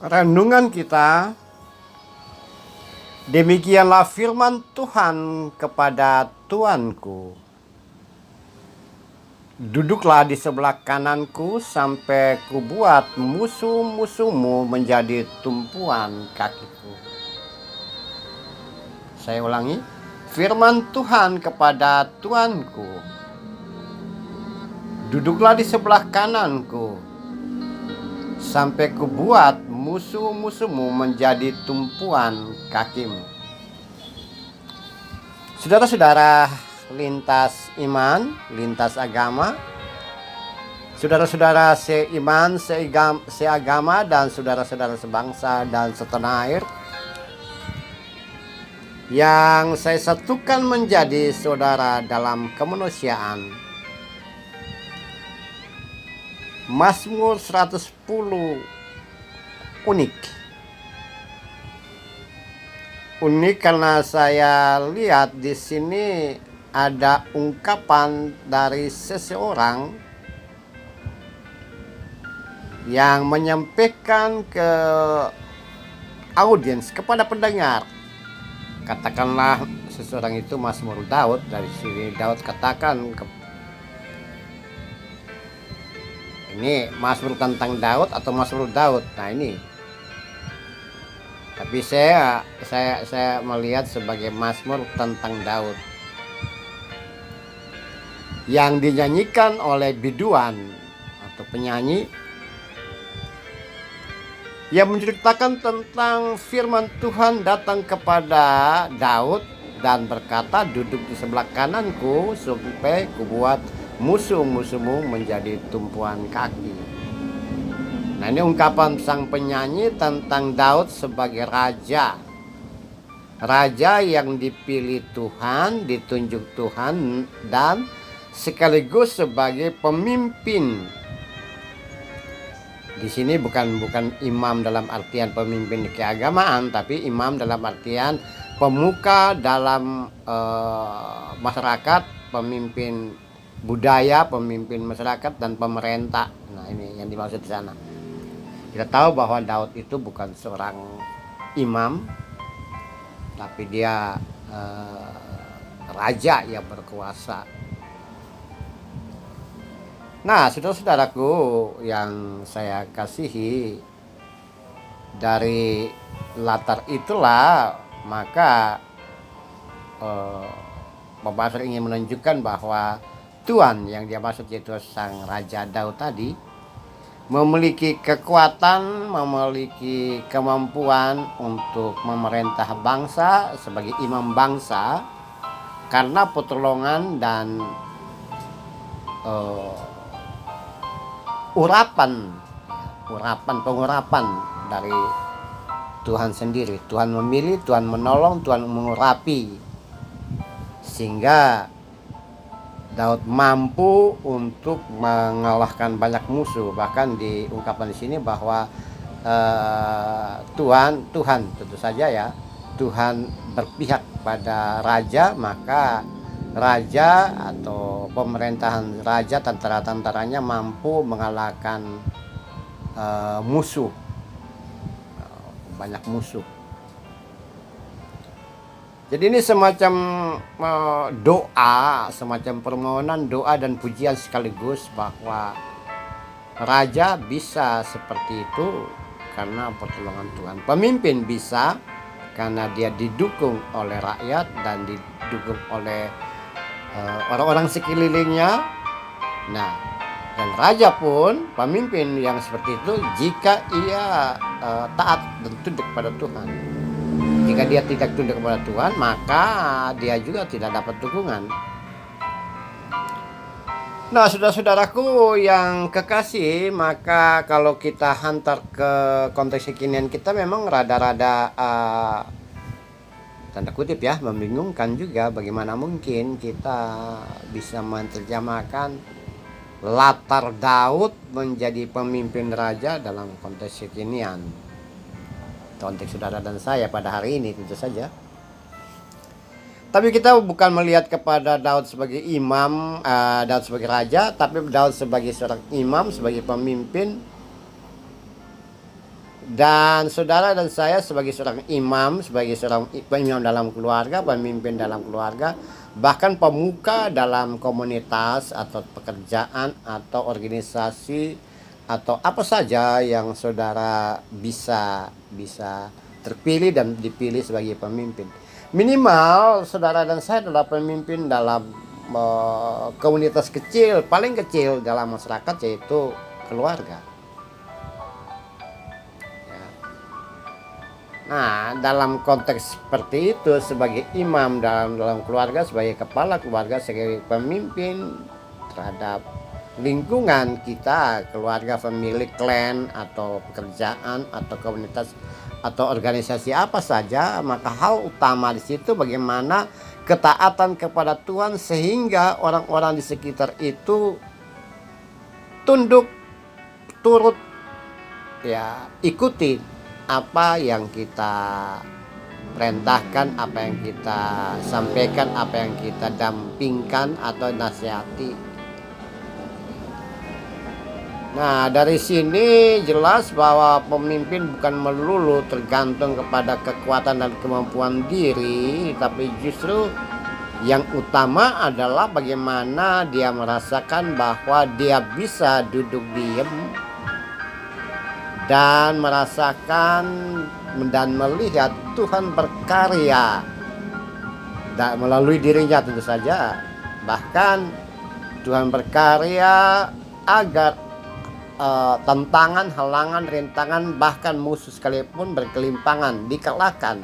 renungan kita, demikianlah firman Tuhan kepada Tuanku. Duduklah di sebelah kananku sampai kubuat musuh-musuhmu menjadi tumpuan kakiku. Saya ulangi, firman Tuhan kepada Tuanku. Duduklah di sebelah kananku sampai kubuat musuh-musuhmu menjadi tumpuan kakimu. Saudara-saudara lintas iman, lintas agama, saudara-saudara seiman, seagama, dan saudara-saudara sebangsa dan setanah air yang saya satukan menjadi saudara dalam kemanusiaan. Mazmur 110 unik karena saya lihat di sini ada ungkapan dari seseorang yang menyampaikan ke audiens, kepada pendengar. Katakanlah seseorang itu Mazmur Daud, dari sini Daud katakan ini Mazmur tentang Daud atau Mazmur Daud. Nah ini, tapi saya melihat sebagai Mazmur tentang Daud yang dinyanyikan oleh biduan atau penyanyi yang menceritakan tentang firman Tuhan datang kepada Daud dan berkata, duduk di sebelah kananku sampai kubuat musuh-musuhmu menjadi tumpuan kaki. Nah ini ungkapan sang penyanyi tentang Daud sebagai raja yang dipilih Tuhan, ditunjuk Tuhan, dan sekaligus sebagai pemimpin. Di sini bukan imam dalam artian pemimpin keagamaan, tapi imam dalam artian pemuka dalam masyarakat, pemimpin budaya, pemimpin masyarakat dan pemerintah. Nah ini yang dimaksud di sana. Kita tahu bahwa Daud itu bukan seorang imam, tapi dia raja yang berkuasa. Nah, saudara-saudaraku yang saya kasihi, dari latar itulah maka pembahasan ingin menunjukkan bahwa Tuhan yang dia maksud, yaitu sang Raja Daud tadi, memiliki kekuatan, memiliki kemampuan untuk memerintah bangsa sebagai imam bangsa karena pertolongan dan pengurapan dari Tuhan sendiri. Tuhan memilih, Tuhan menolong, Tuhan mengurapi, sehingga Daud mampu untuk mengalahkan banyak musuh. Bahkan diungkapkan di sini bahwa Tuhan tentu saja ya, Tuhan berpihak pada raja, maka raja atau pemerintahan raja, tentara-tentaranya mampu mengalahkan musuh, banyak musuh. Jadi ini semacam doa, semacam permohonan, doa dan pujian sekaligus bahwa raja bisa seperti itu karena pertolongan Tuhan. Pemimpin bisa karena dia didukung oleh rakyat dan didukung oleh orang-orang sekelilingnya. Nah, dan raja pun, pemimpin yang seperti itu, jika ia taat dan tunduk kepada Tuhan. Jika dia tidak tunduk kepada Tuhan, maka dia juga tidak dapat dukungan. Nah, saudara-saudaraku yang kekasih, maka kalau kita hantar ke konteks kekinian kita, memang rada-rada tanda kutip ya, membingungkan juga. Bagaimana mungkin kita bisa menerjemahkan latar Daud menjadi pemimpin raja dalam konteks kekinian, konteks saudara dan saya pada hari ini tentu saja. Tapi kita bukan melihat kepada Daud sebagai imam, Daud sebagai raja, tapi Daud sebagai seorang imam, sebagai pemimpin Dan saudara dan saya sebagai seorang imam, sebagai seorang imam dalam keluarga, pemimpin dalam keluarga, bahkan pemuka dalam komunitas atau pekerjaan atau organisasi atau apa saja yang saudara bisa terpilih dan dipilih sebagai pemimpin. Minimal saudara dan saya adalah pemimpin dalam komunitas kecil, paling kecil dalam masyarakat, yaitu keluarga. Nah, dalam konteks seperti itu, sebagai imam dalam keluarga, sebagai kepala keluarga, sebagai pemimpin terhadap lingkungan kita, keluarga, family, clan, atau pekerjaan, atau komunitas, atau organisasi apa saja, maka hal utama di situ bagaimana ketaatan kepada Tuhan sehingga orang-orang di sekitar itu tunduk, turut, ya, ikuti apa yang kita perintahkan, apa yang kita sampaikan, apa yang kita dampingkan atau nasihati. Nah, dari sini jelas bahwa pemimpin bukan melulu tergantung kepada kekuatan dan kemampuan diri, tapi justru yang utama adalah bagaimana dia merasakan bahwa dia bisa duduk diam dan merasakan dan melihat Tuhan berkarya dan melalui dirinya tentu saja. Bahkan Tuhan berkarya agar tantangan, halangan, rintangan, bahkan musuh sekalipun berkelimpangan dikalahkan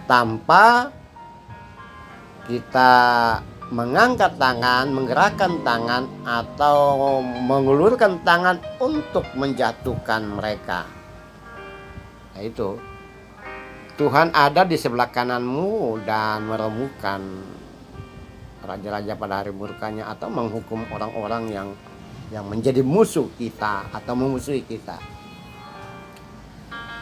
tanpa kita mengangkat tangan, menggerakkan tangan, atau mengulurkan tangan untuk menjatuhkan mereka. Nah, itu Tuhan ada di sebelah kananmu dan meremukkan raja-raja pada hari murkanya, atau menghukum orang-orang yang menjadi musuh kita atau memusuhi kita.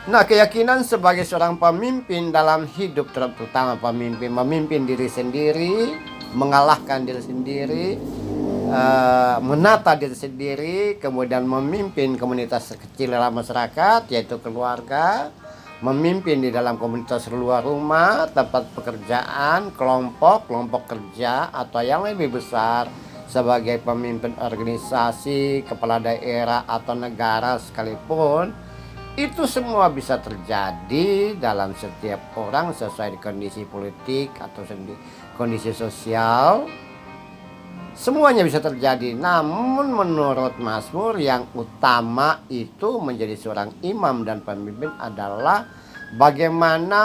Nah, keyakinan sebagai seorang pemimpin dalam hidup, terutama memimpin diri sendiri, mengalahkan diri sendiri, menata diri sendiri, kemudian memimpin komunitas kecil dalam masyarakat, yaitu keluarga, memimpin di dalam komunitas luar rumah, tempat pekerjaan, kelompok kerja, atau yang lebih besar sebagai pemimpin organisasi, kepala daerah atau negara sekalipun. Itu semua bisa terjadi dalam setiap orang sesuai kondisi politik atau kondisi sosial. Semuanya bisa terjadi. Namun menurut Mazmur, yang utama itu menjadi seorang imam dan pemimpin adalah bagaimana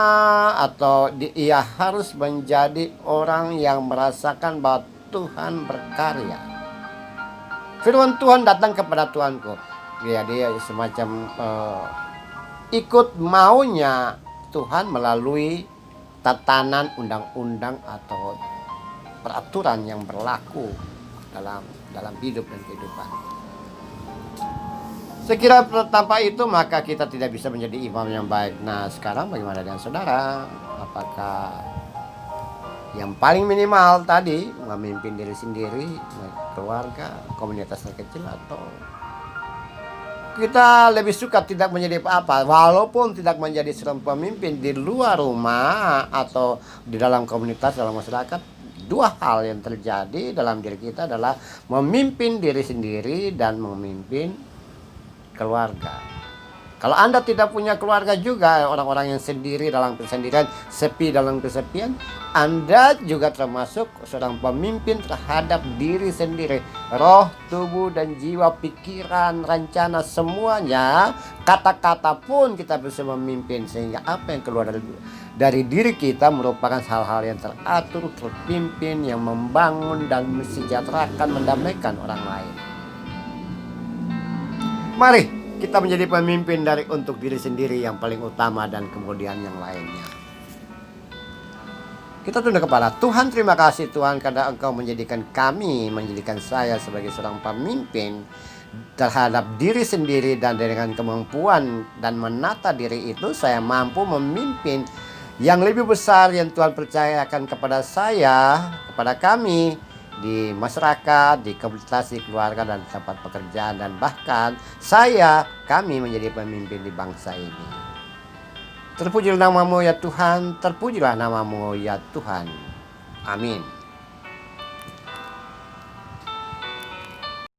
atau ia harus menjadi orang yang merasakan bahwa Tuhan berkarya. Firman Tuhan datang kepada Tuhanku. Ya, dia semacam ikut maunya Tuhan melalui tatanan undang-undang atau peraturan yang berlaku dalam hidup dan kehidupan. Sekira tanpa itu maka kita tidak bisa menjadi imam yang baik. Nah, sekarang bagaimana dengan saudara? Apakah yang paling minimal tadi memimpin diri sendiri, keluarga, komunitas terkecil, atau kita lebih suka tidak menjadi apa-apa, walaupun tidak menjadi seorang pemimpin di luar rumah atau di dalam komunitas, dalam masyarakat? Dua hal yang terjadi dalam diri kita adalah memimpin diri sendiri dan memimpin keluarga. Kalau Anda tidak punya keluarga juga, orang-orang yang sendiri dalam kesendirian, sepi dalam kesepian, Anda juga termasuk seorang pemimpin terhadap diri sendiri. Roh, tubuh, dan jiwa, pikiran, rencana, semuanya, kata-kata pun kita bisa memimpin. Sehingga apa yang keluar dari diri kita merupakan hal-hal yang teratur, terpimpin, yang membangun dan mensejahterakan, mendamaikan orang lain. Mari kita menjadi pemimpin untuk diri sendiri yang paling utama, dan kemudian yang lainnya. Kita tunduk kepala. Tuhan, terima kasih Tuhan karena Engkau menjadikan saya sebagai seorang pemimpin terhadap diri sendiri, dan dengan kemampuan dan menata diri itu saya mampu memimpin yang lebih besar yang Tuhan percayakan kepada saya, kepada kami, di masyarakat, di komunitas, di keluarga, dan tempat pekerjaan, dan bahkan kami menjadi pemimpin di bangsa ini. Terpujilah namamu ya Tuhan, terpujilah namamu ya Tuhan. Amin.